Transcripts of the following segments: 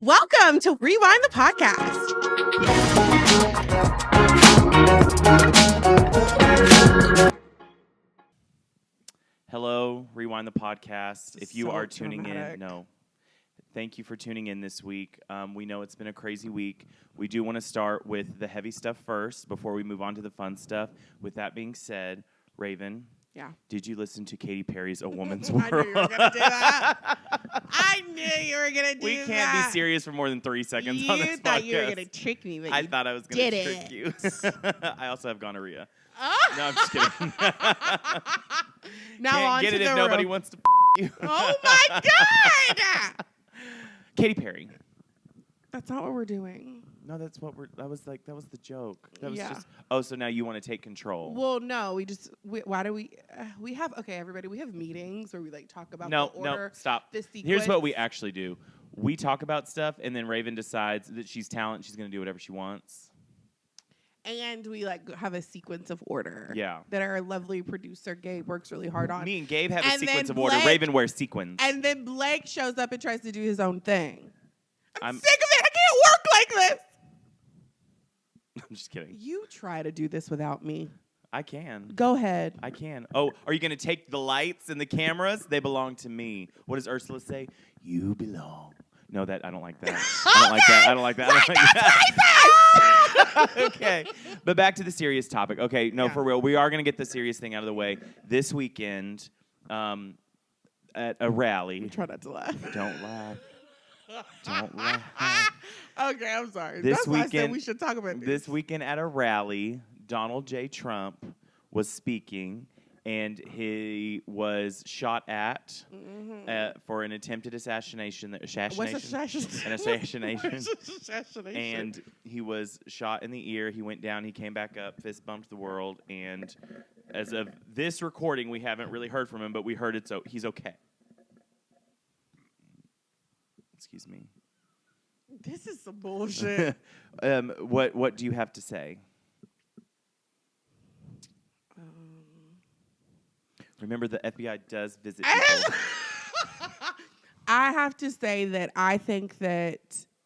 Welcome to Rewind the Podcast. Hello, Rewind the Podcast. If you So are tuning dramatic. in, thank you for tuning in this week. We know it's been a crazy week. We do want to start with the heavy stuff first before we move on to the fun stuff. With that being said, Raven, Yeah. did you listen to Katy Perry's A Woman's I World? knew you were going to do that. I knew you were going to do that. We can't be serious for more than 3 seconds on this podcast. You thought you were going to trick me, but I you thought I was going to did trick it. you. I also have gonorrhea. Oh. No, I'm just kidding. Now Can't on get to it the if nobody real- wants to you. Oh, my God. Katy Perry. That's not what we're doing. No, that was the joke. That was Yeah. just, oh, so now you want to take control. Well, no, why do we have, okay, everybody, we have meetings where we talk about No, the order. no, stop. The sequence. Here's what we actually do. We talk about stuff, and then Raven decides that she's talent. She's going to do whatever she wants. And we have a sequence of order. Yeah. That our lovely producer Gabe works really hard on. Me and Gabe have a And sequence then of order. Blake- Raven wears sequins. And then Blake shows up and tries to do his own thing. I'm I'm- sick of it. I can't work like this. I'm just kidding. You try to do this without me. I can. Go ahead. I can. Oh, are you going to take the lights and the cameras? They belong to me. What does Ursula say? You belong. No, I don't like that. I don't like that. I don't like that. I don't like that. Okay. But back to the serious topic. Okay, no, Yeah. for real. We are going to get the serious thing out of the way. This weekend, at a rally. Try not to laugh. Don't laugh. Don't laugh. Okay, I'm sorry. This That's why I said weekend- we should talk about This weekend at a rally, Donald J. Trump was speaking, and he was shot at for an attempted assassination. What's Assassination. An assassination. assassination? And he was shot in the ear. He went down. He came back up. Fist bumped the world. And as of this recording, we haven't really heard from him, but we heard he's okay. Excuse me. This is some bullshit. What do you have to say? Remember, the FBI does visit people. I have to say that I think that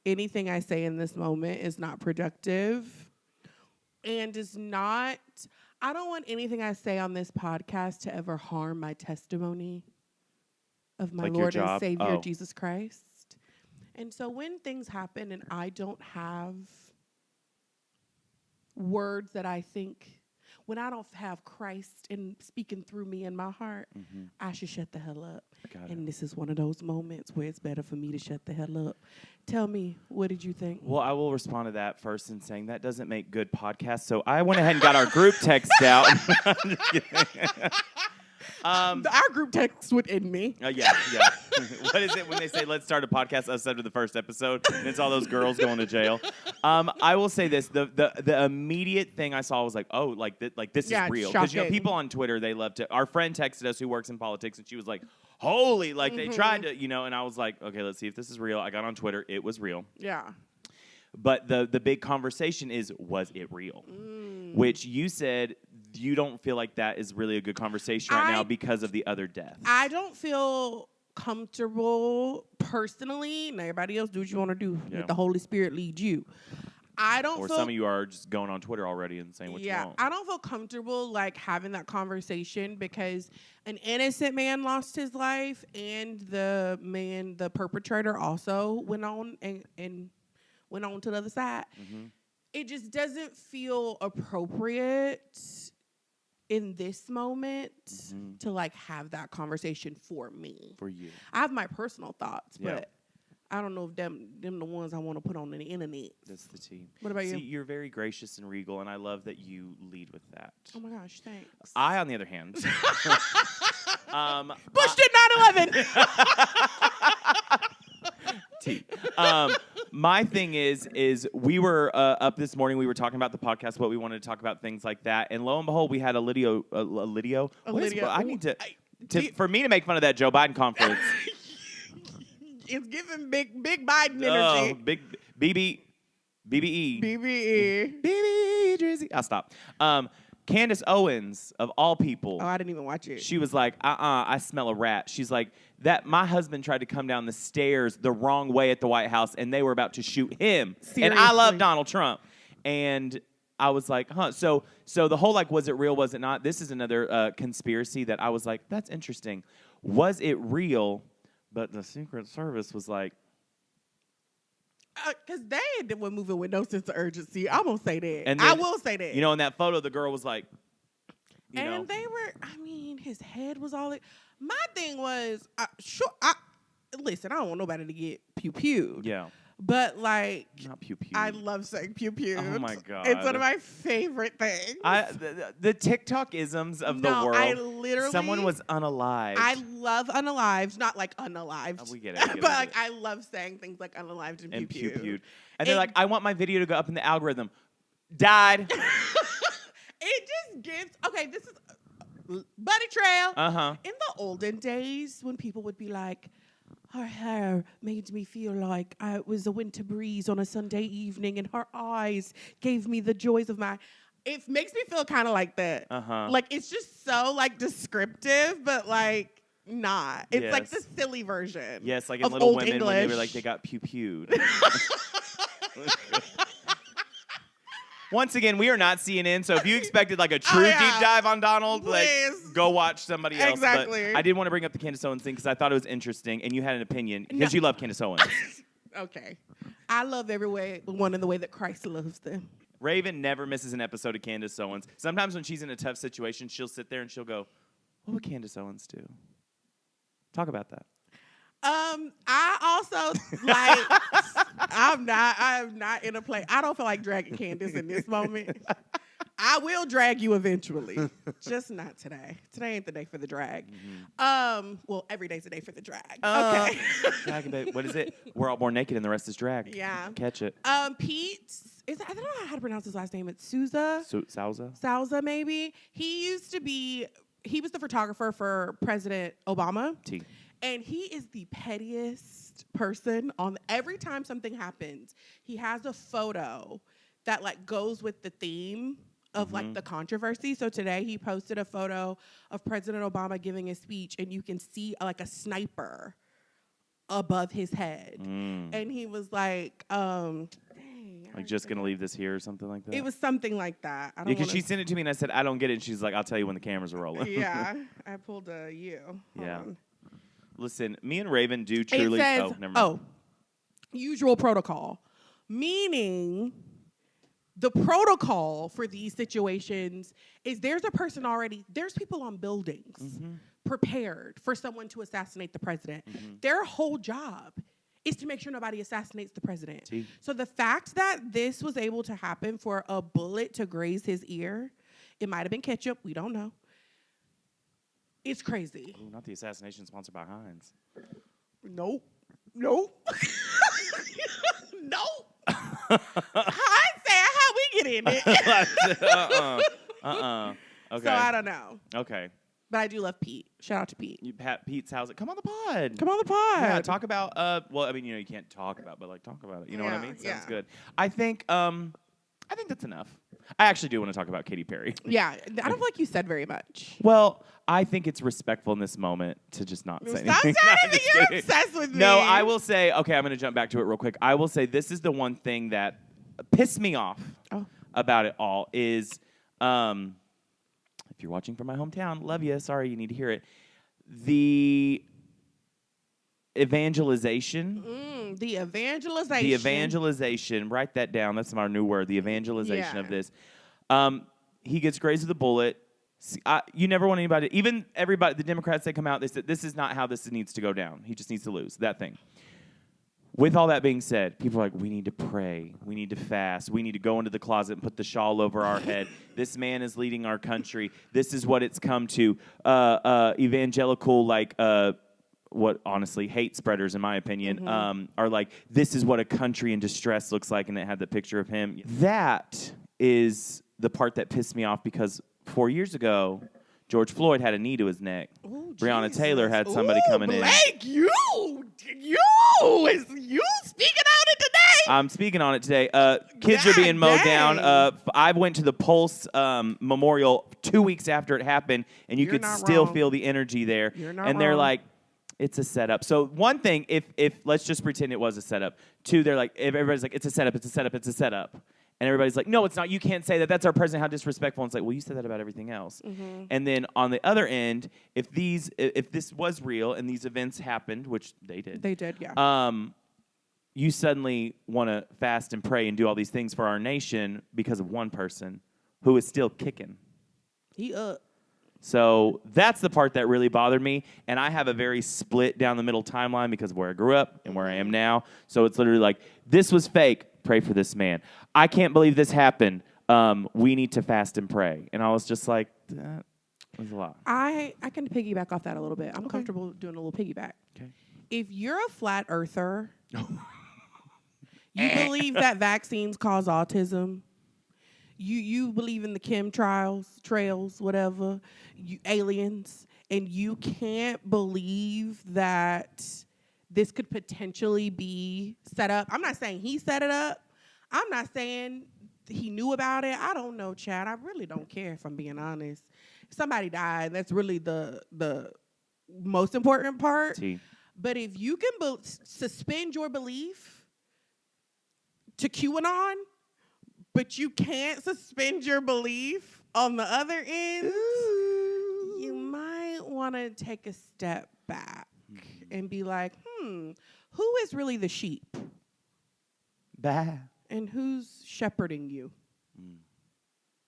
anything I say in this moment is not productive and is not, I don't want anything I say on this podcast to ever harm my testimony of my Like your Lord and job? Savior, Oh. Jesus Christ. And so when things happen and I don't have words that I think, when I don't have Christ in speaking through me in my heart, I should shut the hell up. Got it. And this is one of those moments where it's better for me to shut the hell up. Tell me, what did you think? Well, I will respond to that first in saying that doesn't make good podcasts. So I went ahead and got our group text out. I'm just kidding. Our group text would end me. Yeah. What is it when they say, let's start a podcast, us after the first episode, and it's all those girls going to jail? I will say this. The immediate thing I saw was like, oh, this Yeah, is it's real. Because, shocking. people on Twitter, they love to, our friend texted us who works in politics, and she was like, holy, they tried to, and I was like, okay, let's see if this is real. I got on Twitter. It was real. Yeah. But the big conversation is, was it real? Which you said you don't feel like that is really a good conversation right now because of the other deaths. I don't feel comfortable personally, and everybody else do what you want to do. Yeah. Let the Holy Spirit lead you. I don't Or feel, some of you are just going on Twitter already and saying what you want. I don't feel comfortable having that conversation because an innocent man lost his life, and the perpetrator also went on and went on to the other side. It just doesn't feel appropriate in this moment to have that conversation for me. For you. I have my personal thoughts, Yeah. but I don't know if them the ones I want to put on the internet. That's the tea. What about See, you? you're very gracious and regal, and I love that you lead with that. Oh my gosh, thanks. I, on the other hand, Bush did 9/11. tea. My thing is we were up this morning. We were talking about the podcast, what we wanted to talk about, things like that. And lo and behold, we had a Lydio. What is- I need to for me to make fun of that Joe Biden conference. It's giving big Biden Oh, energy. big BBE. BBE. BBE Drizzy. I'll stop. Candace Owens, of all people. Oh, I didn't even watch it. She was like, I smell a rat. She's like, that my husband tried to come down the stairs the wrong way at the White House, and they were about to shoot him. Seriously? And I love Donald Trump. And I was like, huh. So the whole, like, was it real, was it not? This is another conspiracy that I was like, that's interesting. Was it real? But the Secret Service was like, because they were moving with no sense of urgency. I'm going to say that. And then, I will say that. You know, in that photo, the girl was like, and they were, I mean, his head was all... My thing was, listen, I don't want nobody to get pew-pewed. Yeah. But, like... Not pew-pewed. I love saying pew-pewed. Oh, my God. It's one of my favorite things. The TikTok-isms of the world. I literally... Someone was unalived. I love unalived, not like unalived. Oh, we get it. But like, I love saying things like unalived and pew-pewed. And they're like, I want my video to go up in the algorithm. Died. It just gives... Okay, this is... Bunny trail. Uh-huh. In the olden days, when people would be like, her hair made me feel like I was a winter breeze on a Sunday evening, and her eyes gave me the joys of my... It makes me feel kind of like that. Uh-huh. Like, it's just so, like, descriptive, but, like, not. It's like the silly version. Yes, like in of Little Old Women English. when they were like, they got pew-pewed. Once again, we are not CNN, so if you expected like a true deep dive on Donald, like go watch somebody else. Exactly. But I did want to bring up the Candace Owens thing because I thought it was interesting, and you had an opinion because you love Candace Owens. Okay. I love everyone in the way that Christ loves them. Raven never misses an episode of Candace Owens. Sometimes when she's in a tough situation, she'll sit there and she'll go, what would Candace Owens do? Talk about that. I also like. I'm not in a place. I don't feel like dragging Candace in this moment. I will drag you eventually, just not today. Today ain't the day for the drag. Mm-hmm. Well, every day's the day for the drag. Okay. Drag, babe. What is it? We're all born naked and the rest is drag. Yeah. Catch it. Pete. I don't know how to pronounce his last name. It's Souza. Souza, maybe. He was the photographer for President Obama. And he is the pettiest person on every time something happens. He has a photo that like goes with the theme of like the controversy. So today he posted a photo of President Obama giving a speech, and you can see like a sniper above his head. And he was like, like just gonna leave this here or something like that? It was something like that. Because she sent it to me and I said, I don't get it. And she's like, I'll tell you when the cameras are rolling. Yeah, I pulled a U. Hold on. Listen, me and Raven do truly... It says, never mind. Usual protocol. Meaning, the protocol for these situations is there's people on buildings prepared for someone to assassinate the president. Their whole job is to make sure nobody assassinates the president. So the fact that this was able to happen for a bullet to graze his ear, it might have been ketchup, we don't know. It's crazy. Ooh, not the assassination sponsored by Heinz. Nope. Nope. Heinz said how we get in it. Okay. So I don't know. Okay. But I do love Pete. Shout out to Pete. Pete's house. Come on the pod. Come on the pod. Yeah, talk about, well, I mean, you can't talk about, but like talk about it. You know what I mean? Sounds good. I think that's enough. I actually do want to talk about Katy Perry. Yeah. I don't feel like you said very much. Well, I think it's respectful in this moment to just not say anything. Stop saying you're obsessed with me. No, I will say, okay, I'm going to jump back to it real quick. I will say this is the one thing that pissed me off about it all is, if you're watching from my hometown, love you. Sorry, you need to hear it. The evangelization. The evangelization. The evangelization. Write that down. That's our new word. The evangelization of this. He gets grazed with a bullet. You never want anybody, even everybody, the Democrats, they come out, they said, this is not how this needs to go down. He just needs to lose. That thing. With all that being said, people are like, we need to pray. We need to fast. We need to go into the closet and put the shawl over our head. This man is leading our country. This is what it's come to. Evangelical, like, what honestly hate spreaders, in my opinion, are like, this is what a country in distress looks like, and it had the picture of him. That is the part that pissed me off because 4 years ago, George Floyd had a knee to his neck. Ooh, Breonna Jesus. Taylor had somebody coming in. Blake, you speaking out it today. I'm speaking on it today. Kids are being mowed down. I went to the Pulse Memorial 2 weeks after it happened, and you could still feel the energy there. And they're like, it's a setup. So one thing, if let's just pretend it was a setup. Two, they're like, if everybody's like, it's a setup, it's a setup, it's a setup. And everybody's like, no, it's not. You can't say that. That's our president. How disrespectful. And it's like, well, you said that about everything else. Mm-hmm. And then on the other end, if this was real and these events happened, which they did. They did, yeah. You suddenly want to fast and pray and do all these things for our nation because of one person who is still kicking. He up. So that's the part that really bothered me. And I have a very split down the middle timeline because of where I grew up and where I am now. So it's literally like, this was fake. Pray for this man. I can't believe this happened. We need to fast and pray. And I was just like, that was a lot. I can piggyback off that a little bit. I'm comfortable doing a little piggyback. Okay. If you're a flat earther, you believe that vaccines cause autism, you believe in the chemtrails, trails, whatever, aliens, and you can't believe that this could potentially be set up. I'm not saying he set it up. I'm not saying he knew about it. I don't know, Chad. I really don't care, if I'm being honest. If somebody died, that's really the most important part. But if you can suspend your belief to QAnon, but you can't suspend your belief on the other end, you might want to take a step back and be like, who is really the sheep? Bah. And who's shepherding you?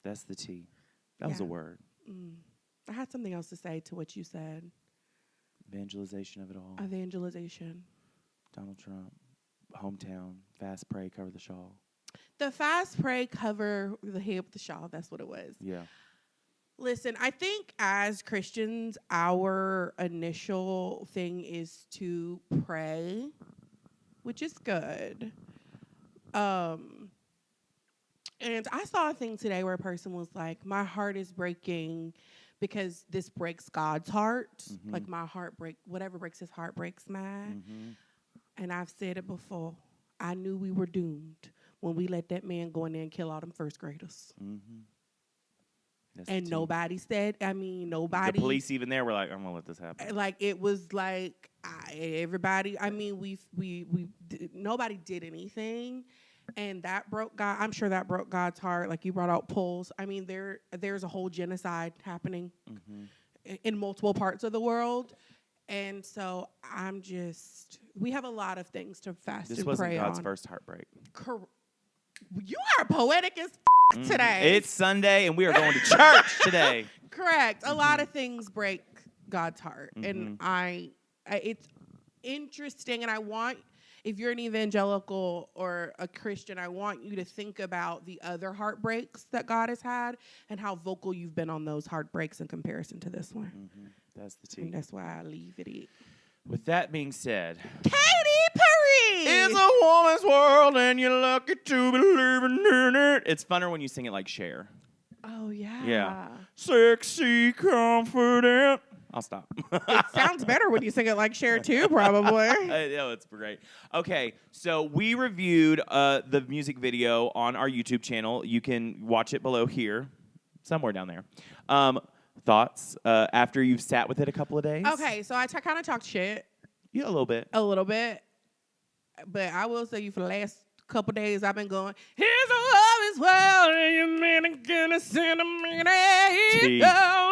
That's the T. That was a word. I had something else to say to what you said. Evangelization of it all. Evangelization. Donald Trump. Hometown. Fast, pray, cover the shawl. The fast, pray, cover the head with the shawl. That's what it was. Yeah. Listen, I think as Christians, our initial thing is to pray, which is good. And I saw a thing today where a person was like, my heart is breaking because this breaks God's heart. Mm-hmm. Like my heart whatever breaks his heart breaks mine. Mm-hmm. And I've said it before. I knew we were doomed when we let that man go in there and kill all them first graders. Mm-hmm. And nobody said, nobody. The police even there were like, I'm going to let this happen. Like, it was like, everybody, nobody did anything. And that broke God. I'm sure that broke God's heart. Like you brought out polls. There's a whole genocide happening in multiple parts of the world. And so we have a lot of things to fast and pray on. This wasn't God's first heartbreak. You are poetic as today. It's Sunday, and we are going to church today. Correct. A lot of things break God's heart. And it's interesting, and if you're an evangelical or a Christian, I want you to think about the other heartbreaks that God has had and how vocal you've been on those heartbreaks in comparison to this one. Mm-hmm. That's the tea. And that's why I leave it. With that being said, Katy Perry! It's a woman's world and you're lucky to be living in it. It's funner when you sing it like Cher. Oh, yeah. Yeah. Sexy, confident. I'll stop. It sounds better when you sing it like Cher, too, probably. No, it's great. Okay, so we reviewed the music video on our YouTube channel. You can watch it below here, somewhere down there. Thoughts after you've sat with it a couple of days? Okay, so I kind of talked shit. Yeah, a little bit. A little bit. But I will say for the last couple of days, I've been going, here's a woman's world, and you mean gonna send a minute. Yeah.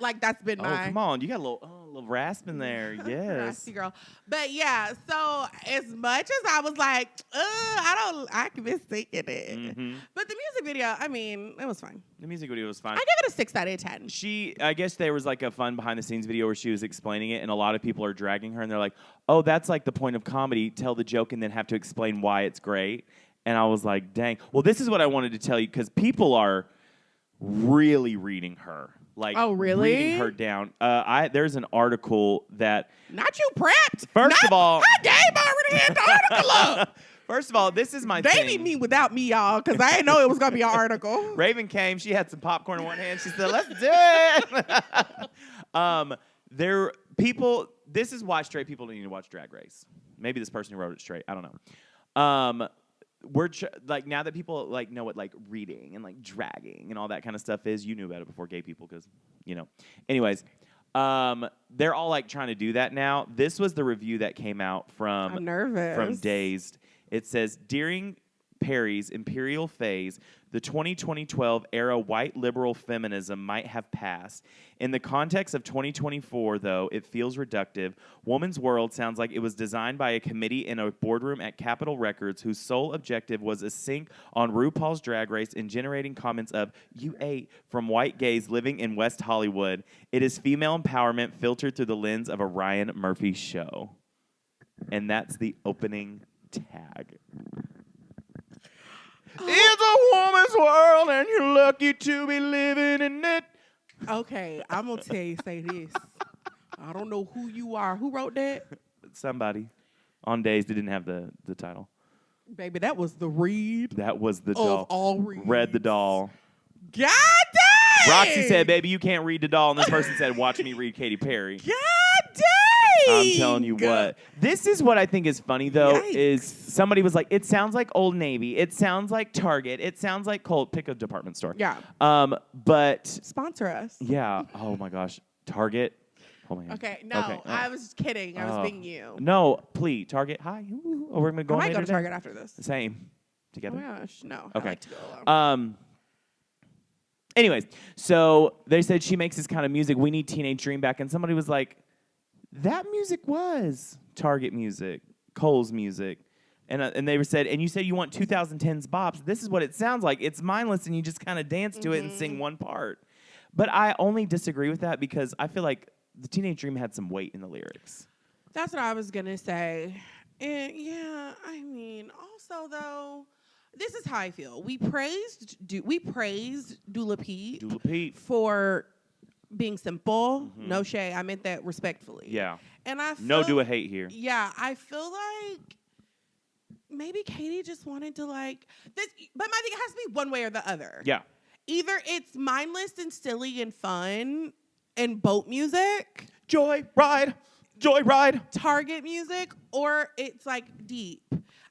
Like, that's been my... Oh, come on. You got a little rasp in there. Yes. Raspy girl. But, yeah, so as much as I was like, I can be singing it. Mm-hmm. But the music video, it was fine. The music video was fine. I give it a 6 out of 10. I guess there was like a fun behind-the-scenes video where she was explaining it, and a lot of people are dragging her, and they're like, oh, that's like the point of comedy. Tell the joke and then have to explain why it's great. And I was like, dang. Well, this is what I wanted to tell you, because people are really reading her. Like, oh, really? Reading her down. There's an article that... Not you prepped. First of all... My game already had the article up. First of all, this is my thing. They need me without me, y'all, because I didn't know it was going to be an article. Raven came. She had some popcorn in one hand. She said, let's do it. This is why straight people need to watch Drag Race. Maybe this person who wrote it straight. I don't know. We're like, now that people like know what like reading and like dragging and all that kind of stuff is, you knew about it before gay people because, you know. Anyways, they're all like trying to do that now. This was the review that came out from I'm nervous. From Dazed. It says, during Perry's imperial phase, the 2012 era white liberal feminism might have passed. In the context of 2024, though, it feels reductive. Woman's World sounds like it was designed by a committee in a boardroom at Capitol Records whose sole objective was a sync on RuPaul's Drag Race and generating comments of, "You ate," from white gays living in West Hollywood. It is female empowerment filtered through the lens of a Ryan Murphy show. And that's the opening tag. It's a woman's world, and you're lucky to be living in it. Okay, I'm going to say this. I don't know who you are. Who wrote that? Somebody. On Days, they didn't have the title. Baby, that was the read That was the of doll. all reads. Read the doll. God dang! Roxy said, "Baby, you can't read the doll." And this person said, "Watch me read Katy Perry." God dang! I'm telling you what. This is what I think is funny, though, Yikes. is somebody was like, it sounds like Old Navy. It sounds like Target. It sounds like Colt. Pick a department store. Yeah. But, Sponsor us. yeah. Oh, my gosh. Target. Hold my hand. Okay, no, Okay. I was kidding. I was being you. No, please. Target. Hi. Ooh, oh, we're going to go I on might go later to today? Target after this. Same. Oh Together. my gosh, no. Okay. I like to go alone. Anyways, so they said she makes this kind of music. We need Teenage Dream back. And somebody was like, that music was Target music, Kohl's music. And they said, and you said you want 2010s bops. This is what it sounds like. It's mindless, and you just kind of dance to it and sing one part. But I only disagree with that because I feel like the Teenage Dream had some weight in the lyrics. That's what I was going to say. And yeah, I mean, also though, this is how I feel. We praised Dula Pete Dula Pete. for being simple. No shade. I meant that respectfully. Yeah. And I feel, No do a hate here. Yeah, I feel like maybe Katy just wanted to like this, but I think it has to be one way or the other. Yeah. Either it's mindless and silly and fun and boat music, Joy ride. Target music, or it's like deep.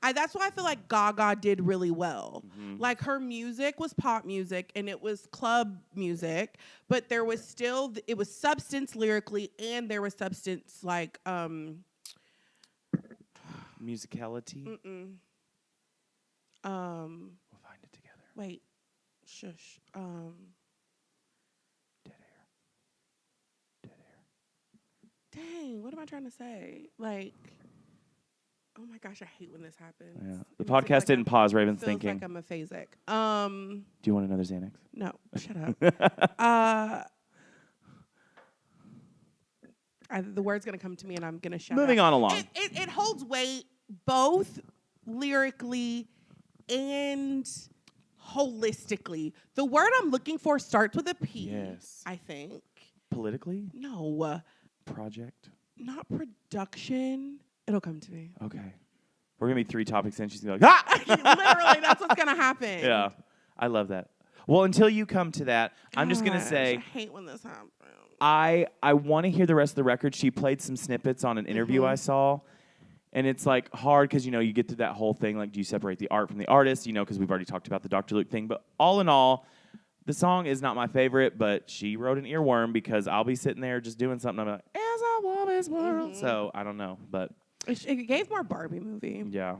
That's why I feel like Gaga did really well. Like her music was pop music and it was club music, but there was still, it was substance lyrically and there was substance like, Musicality. we'll find it together. Wait, shush. Dead air. Dang, what am I trying to say? Like, oh my gosh, I hate when this happens. Yeah. The It feels podcast like didn't pause. Raven's feels thinking. like I'm aphasic. Do you want another Xanax? No, shut up. The word's gonna come to me, and I'm gonna shut Moving up. on along. It holds weight both lyrically and holistically. The word I'm looking for starts with a P. Yes. I think. Politically? No, Project? not production. It'll come to me. Okay. We're going to be 3 topics in. She's going to be like, ah! Literally, that's what's gonna happen. Yeah. I love that. Well, until you come to that, I'm just going to Gosh, say, I hate when this happens. I want to hear the rest of the record. She played some snippets on an interview I saw. And it's like hard because, you know, you get through that whole thing. Like, do you separate the art from the artist? You know, because we've already talked about the Dr. Luke thing. But all in all, the song is not my favorite. But she wrote an earworm because I'll be sitting there just doing something. I'm like, it's a woman's world. So I don't know. But It gave more Barbie movie. yeah.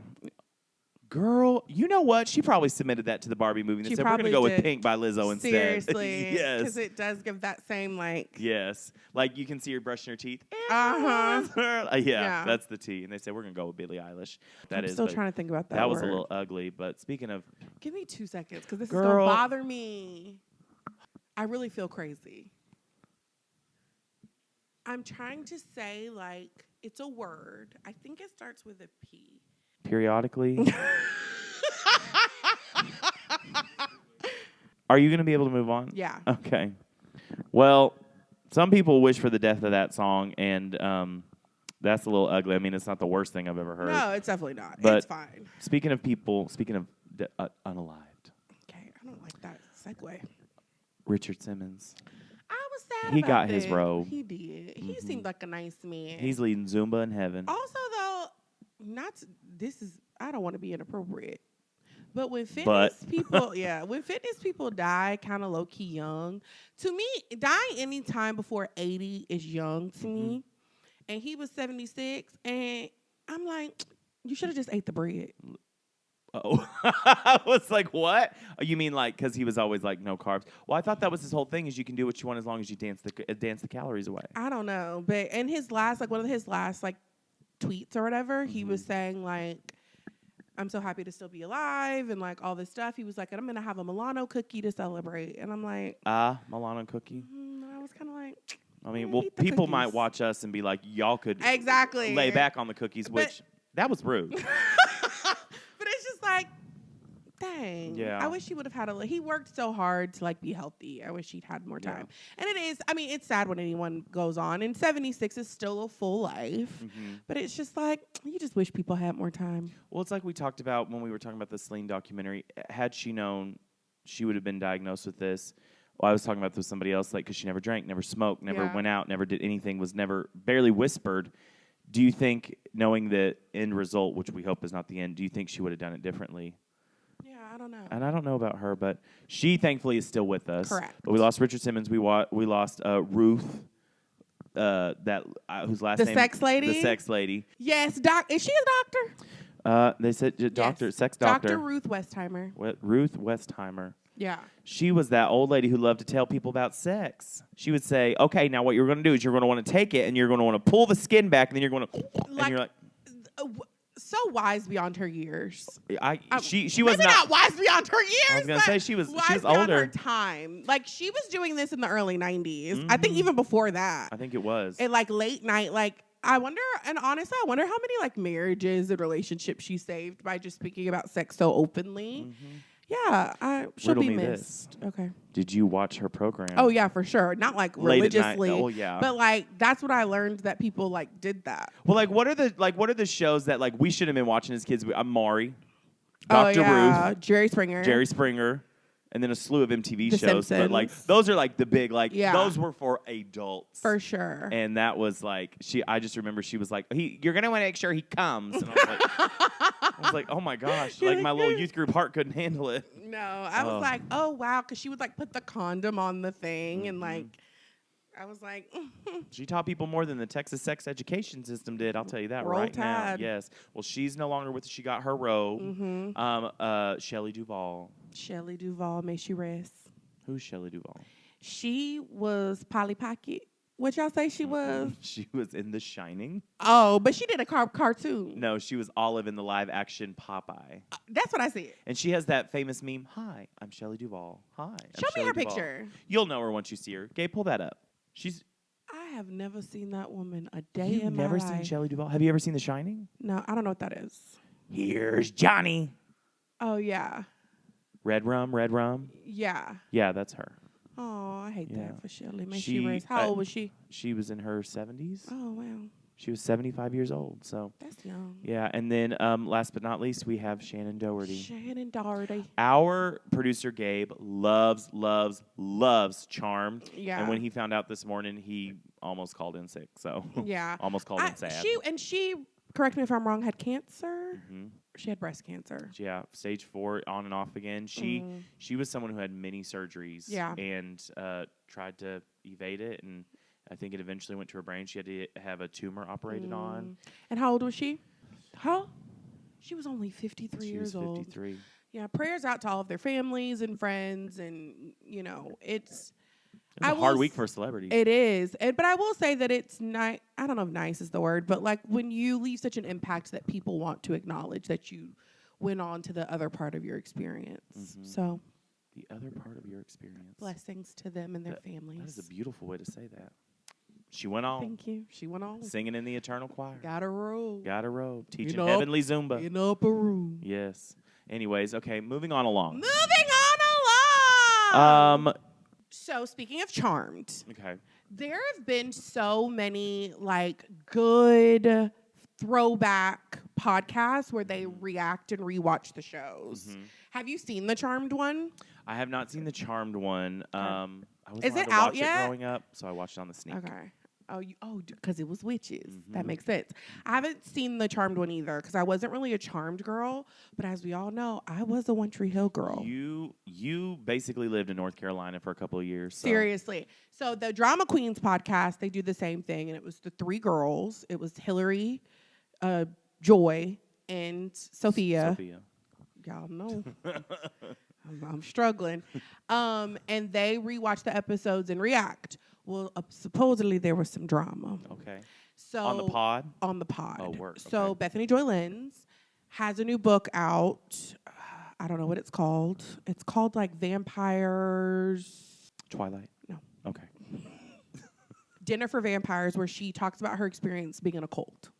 Girl, you know what? She probably submitted that to the Barbie movie and She said, we're going to go probably with did. Pink by Lizzo instead. Seriously. Yes. Because it does give that same, like... Yes. Like you can see her brushing her teeth. Uh-huh. Yeah, that's the T. And they said, we're going to go with Billie Eilish. I'm still trying to think about that That was a word. little ugly. But speaking of... Give me 2 seconds, because this is Girl. going to bother me. I really feel crazy. I'm trying to say, like, it's a word. I think it starts with a P. Periodically. Are you going to be able to move on? Yeah. Okay. Well, some people wish for the death of that song, and that's a little ugly. I mean, it's not the worst thing I've ever heard. No, it's definitely not. But it's fine. Speaking of unalived, Okay, I don't like that segue. Richard Simmons. I was sad He about got his that. robe. He did. He seemed like a nice man. He's leading Zumba in heaven. Also, though, this is I don't want to be inappropriate. But when fitness people, when fitness people die kind of low key young, to me, dying any time before 80 is young to me. And he was 76, and I'm like, you should have just ate the bread. Oh, I was like, what? Oh, you mean like because he was always like no carbs? Well, I thought that was his whole thing is you can do what you want as long as you dance the calories away. I don't know, but in his last one of his last tweets or whatever, he was saying like, I'm so happy to still be alive and like all this stuff. He was like, and I'm gonna have a Milano cookie to celebrate, and I'm like, Milano cookie. I was kind of like, I mean, well, people might watch us and be like, y'all could exactly lay back on the cookies, which that was rude. But it's just like, dang. Yeah. I wish he would have had he worked so hard to be healthy. I wish he'd had more time. Yeah. And it is, I mean, it's sad when anyone goes on. And 76 is still a full life. But it's just like, you just wish people had more time. Well, it's like we talked about when we were talking about the Celine documentary. Had she known, she would have been diagnosed with this. Well, I was talking about this with somebody else, because she never drank, never smoked, never went out, never did anything, was never, barely whispered. Do you think, knowing the end result, which we hope is not the end, do you think she would have done it differently? Yeah, I don't know. And I don't know about her, but she thankfully is still with us. Correct. But we lost Richard Simmons. We lost Ruth, whose last name? The sex lady? The sex lady. Yes, is she a doctor? They said doctor, sex doctor. Dr. Ruth Westheimer. Ruth Westheimer. Yeah. She was that old lady who loved to tell people about sex. She would say, okay, now what you're going to do is you're going to want to take it and you're going to want to pull the skin back and then you're going to... and you're like... So wise beyond her years. She was not wise beyond her years. I was going to say she was older. Her time. She was doing this in the early 90s. I think even before that. I think it was. And late night, I wonder, and honestly, I wonder how many marriages and relationships she saved by just speaking about sex so openly. Yeah, she'll be missed. Okay. Did you watch her program? Oh yeah, for sure. Not religiously. Oh yeah. But that's what I learned, that people did that. Well, what are the shows that we should have been watching as kids? Maury, Dr. Ruth, Jerry Springer, and then a slew of MTV The shows. Simpsons. But those are the big those were for adults. For sure. And that was I just remember she was like, you're gonna want to make sure he comes. And I was like, oh my gosh, my little youth group heart couldn't handle it. No, I was like, oh wow, because she would put the condom on the thing and I was like, she taught people more than the Texas sex education system did. I'll tell you that Roll right Tide. now. Yes. Well, she's no longer with us. She got her robe. Shelly Duvall. Shelly Duvall, may she rest. Who's Shelly Duvall? She was Polly Pocket. What y'all say she was? She was in The Shining. Oh, but she did a cartoon. No, she was Olive in the live-action Popeye. That's what I said. And she has that famous meme, hi, I'm Shelly Duvall. Hi, Show me her picture. You'll know her once you see her. Gabe, pull that up. I have never seen that woman a day You've in my life. never seen Shelly Duvall? Have you ever seen The Shining? No, I don't know what that is. Here's Johnny. Oh, yeah. Red Rum. Yeah. Yeah, that's her. Oh, I hate that for Shelly. May she rest. How old was she? She was in her 70s. Oh, wow. She was 75 years old. So that's young. Yeah, and then last but not least, we have Shannon Doherty. Shannon Doherty. Our producer Gabe loves Charmed. Yeah. And when he found out this morning, he almost called in sick. So yeah, almost called in sad. She, correct me if I'm wrong, had cancer. She had breast cancer. Yeah, stage 4, on and off again. She was someone who had many surgeries. Yeah. And tried to evade it, and I think it eventually went to her brain. She had to have a tumor operated on. And how old was she? She was only 53 years old. She was 53. Yeah, prayers out to all of their families and friends, and it's a hard week for a celebrity. It is, but I will say that it's not. I don't know if nice is the word, but when you leave such an impact that people want to acknowledge that you went on to the other part of your experience. So, the other part of your experience. Blessings to them and their families. That is a beautiful way to say that. She went on. Thank you. She went on. Singing in the eternal choir. Got a robe. Teaching heavenly Zumba. In upper room. Yes. Anyways, okay, moving on along. So, speaking of Charmed. Okay. There have been so many good throwback podcasts where they react and rewatch the shows. Have you seen the Charmed one? I have not seen the Charmed one. I was Is allowed it to out watch yet? it growing up, so I watched it on the sneak. Okay. Because it was witches. That Mhm. makes sense. I haven't seen the Charmed one either because I wasn't really a Charmed girl. But as we all know, I was a One Tree Hill girl. You basically lived in North Carolina for a couple of years. So. Seriously. So the Drama Queens podcast, they do the same thing, and it was the three girls. It was Hillary, Joy, and Sophia. Y'all know. I'm struggling. And they rewatch the episodes and react. Well, supposedly there was some drama. Okay. So on the pod? On the pod. Oh, work. So Okay. Bethany Joy Lenz has a new book out. I don't know what it's called. It's called like Vampires. Twilight? No. Okay. Dinner for Vampires, where she talks about her experience being in a cult.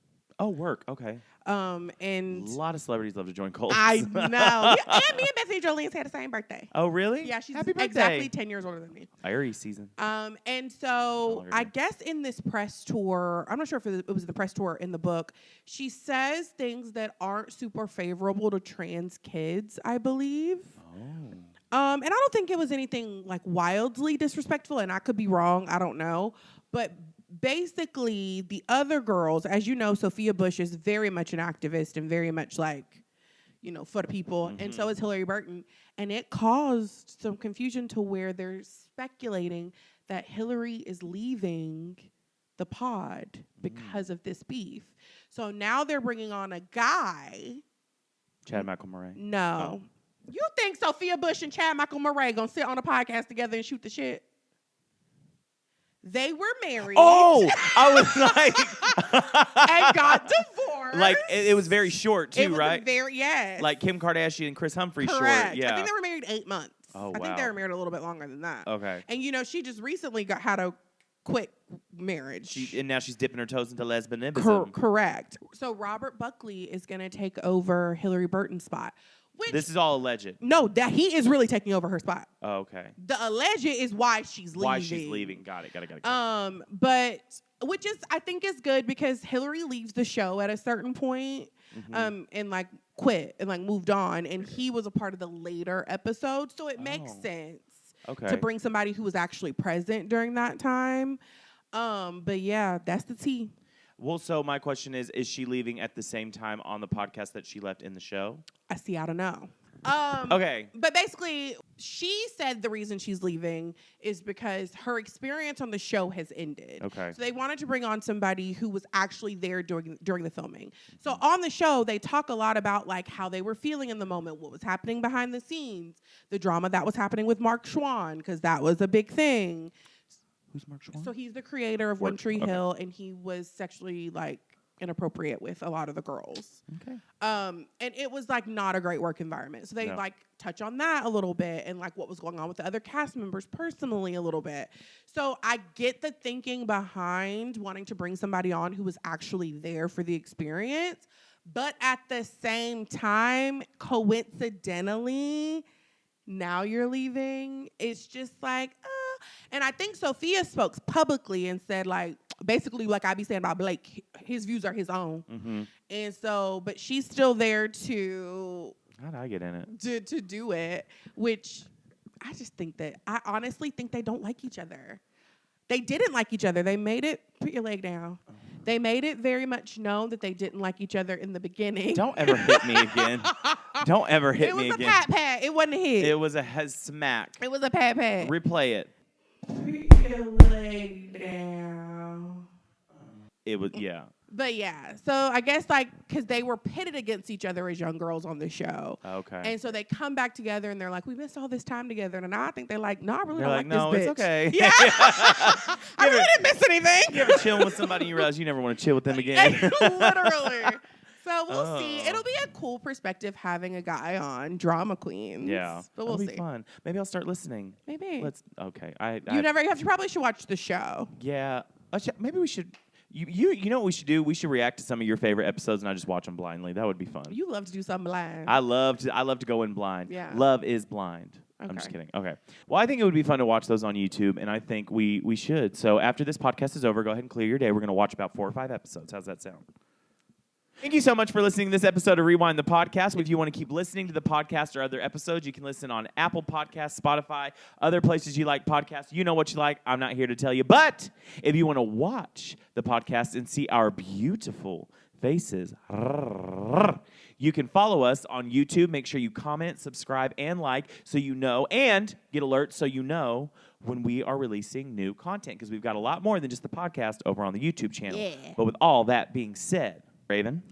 Oh, work. Okay. And A lot of celebrities love to join cults. I know. Yeah, and me and Bethany Joy Lenz had the same birthday. Oh, really? Yeah, she's Happy birthday. exactly 10 years older than me. Aries season. And so I guess in this press tour, I'm not sure if it was the press tour in the book, she says things that aren't super favorable to trans kids, I believe. Oh. And I don't think it was anything like wildly disrespectful, and I could be wrong. I don't know. But basically, the other girls, as you know, Sophia Bush is very much an activist and very much like, for the people. Mm-hmm. And so is Hillary Burton. And it caused some confusion to where they're speculating that Hillary is leaving the pod because of this beef. So now they're bringing on a guy. Chad Michael Murray. No. Oh. You think Sophia Bush and Chad Michael Murray gonna sit on a podcast together and shoot the shit? They were married. Oh, I was like, and got divorced. Like it was very short too, it was right? Yes. Like Kim Kardashian and Chris Humphrey Correct. short. Yeah. I think they were married 8 months. Oh, I think they were married a little bit longer than that. Okay. And she just recently had a quick marriage. And now she's dipping her toes into lesbianism. Correct. So Robert Buckley is going to take over Hillary Burton's spot. This is all alleged. No, that he is really taking over her spot. Oh, okay. The alleged is why she's leaving. Why she's leaving. Got it. But which is I think is good because Hillary leaves the show at a certain point, and like quit and like moved on, and he was a part of the later episodes, so it makes sense to bring somebody who was actually present during that time. But yeah, that's the tea. Well, so my question is she leaving at the same time on the podcast that she left in the show? I don't know. Okay. But basically, she said the reason she's leaving is because her experience on the show has ended. Okay. So they wanted to bring on somebody who was actually there during the filming. So on the show, they talk a lot about like how they were feeling in the moment, what was happening behind the scenes, the drama that was happening with Mark Schwann, because that was a big thing. Who's Mark Schwann? So he's the creator of One Tree Hill, and he was sexually like inappropriate with a lot of the girls. Okay. And it was like not a great work environment. So they like touch on that a little bit and like what was going on with the other cast members personally a little bit. So I get the thinking behind wanting to bring somebody on who was actually there for the experience, but at the same time, coincidentally, now you're leaving. It's just like, and I think Sophia spoke publicly and said, like, basically, like I be saying about Blake, his views are his own. Mm-hmm. And so, but she's still there to... How'd I get in it? To do it, which I honestly think they don't like each other. They didn't like each other. They made it, put your leg down. They made it very much known that they didn't like each other in the beginning. Don't ever hit me again. Don't ever hit me again. It was a pat. It wasn't a hit. It was a smack. It was a pat. Replay it. Put your leg down. It was, yeah. But yeah, so I guess like because they were pitted against each other as young girls on the show. Okay. And so they come back together and they're like, we missed all this time together. And now I think they're like, no, I really They're don't like, like this bitch. it's okay. Yeah. I really didn't miss anything. You ever chilling with somebody and you realize you never want to chill with them again? Literally. So we'll see. It'll be a cool perspective having a guy on Drama Queens. Yeah. But we'll It'll see. be fun. Maybe I'll start listening. Maybe. Okay. You probably should watch the show. Yeah. Maybe we should. You know what we should do? We should react to some of your favorite episodes and I just watch them blindly. That would be fun. You love to do something blind. I love to go in blind. Yeah. Love is blind. Okay. I'm just kidding. Okay. Well, I think it would be fun to watch those on YouTube, and I think we should. So after this podcast is over, go ahead and clear your day. We're going to watch about 4 or 5 episodes. How's that sound? Thank you so much for listening to this episode of Rewind the Podcast. If you want to keep listening to the podcast or other episodes, you can listen on Apple Podcasts, Spotify, other places you like podcasts. You know what you like. I'm not here to tell you. But if you want to watch the podcast and see our beautiful faces, you can follow us on YouTube. Make sure you comment, subscribe, and like so you know, and get alerts so you know when we are releasing new content, because we've got a lot more than just the podcast over on the YouTube channel. Yeah. But with all that being said, Raven.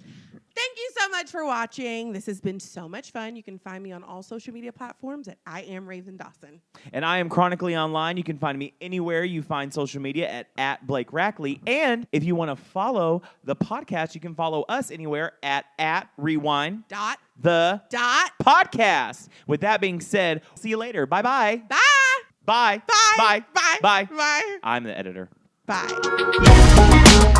Thank you so much for watching. This has been so much fun. You can find me on all social media platforms at I am Raven Dawson. And I am chronically online. You can find me anywhere you find social media at Blake Rackley. And if you want to follow the podcast, you can follow us anywhere at Rewind the Podcast. With that being said, see you later. Bye-bye. Bye. Bye. Bye. Bye. Bye. Bye. Bye. I'm the editor. Bye.